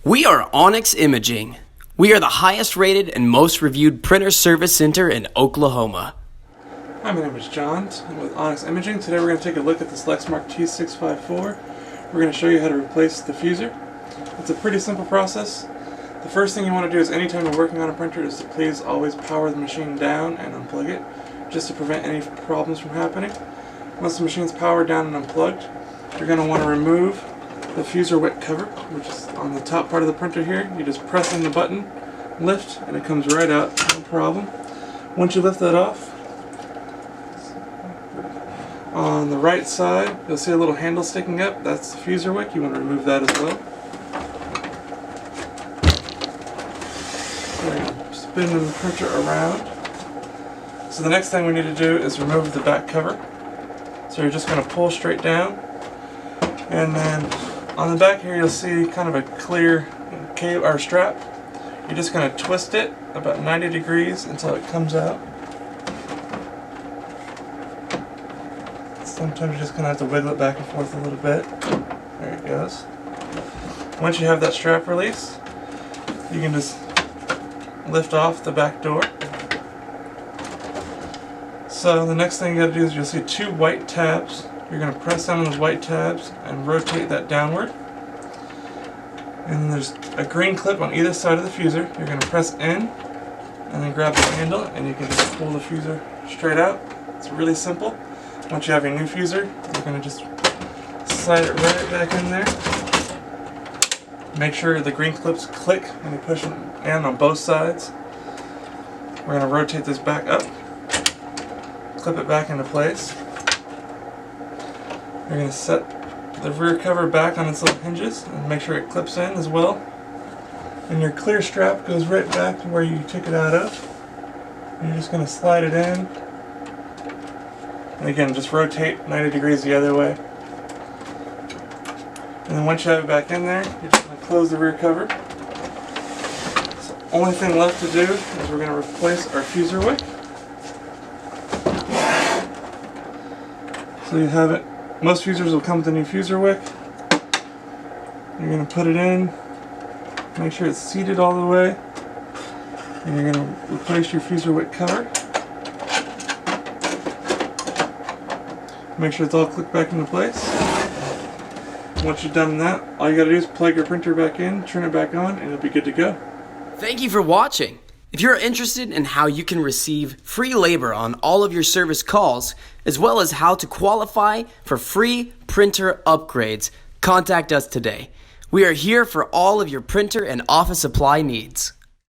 We are Onyx Imaging. We are the highest rated and most reviewed printer service center in Oklahoma. Hi, my name is John. I'm with Onyx Imaging. Today we're going to take a look at this Lexmark T654. We're going to show you how to replace the fuser. It's a pretty simple process. The first thing you want to do is anytime you're working on a printer is to please always power the machine down and unplug it, just to prevent any problems from happening. Once the machine's powered down and unplugged, you're going to want to remove the fuser wick cover, which is on the top part of the printer here. You just press in the button, lift, and it comes right out, no problem. Once you lift that off, on the right side you'll see a little handle sticking up. That's the fuser wick. You want to remove that as well. Spin the printer around. So the next thing we need to do is remove the back cover. So you're just going to pull straight down, and then on the back here you'll see kind of a clear cable or strap. You're just going to twist it about 90 degrees until it comes out. Sometimes you're just going to have to wiggle it back and forth a little bit. There it goes. Once you have that strap released, you can just lift off the back door. So the next thing you got to do is you'll see two white tabs. You're going to press down on those white tabs and rotate that downward. And then there's a green clip on either side of the fuser. You're going to press in and then grab the handle, and you can just pull the fuser straight out. It's really simple. Once you have your new fuser, you're going to just slide it right back in there. Make sure the green clips click when you push it in on both sides. We're going to rotate this back up, clip it back into place. You're going to set the rear cover back on its little hinges and make sure it clips in as well. And your clear strap goes right back to where you took it out of. And you're just going to slide it in. And again, just rotate 90 degrees the other way. And then once you have it back in there, you're just going to close the rear cover. So the only thing left to do is we're going to replace our fuser wick. So you have it. Most fusers will come with a new fuser wick. You're going to put it in, make sure it's seated all the way, and you're going to replace your fuser wick cover. Make sure it's all clicked back into place. Once you've done that, all you got to do is plug your printer back in, turn it back on, and you'll be good to go. Thank you for watching. If you're interested in how you can receive free labor on all of your service calls, as well as how to qualify for free printer upgrades, contact us today. We are here for all of your printer and office supply needs.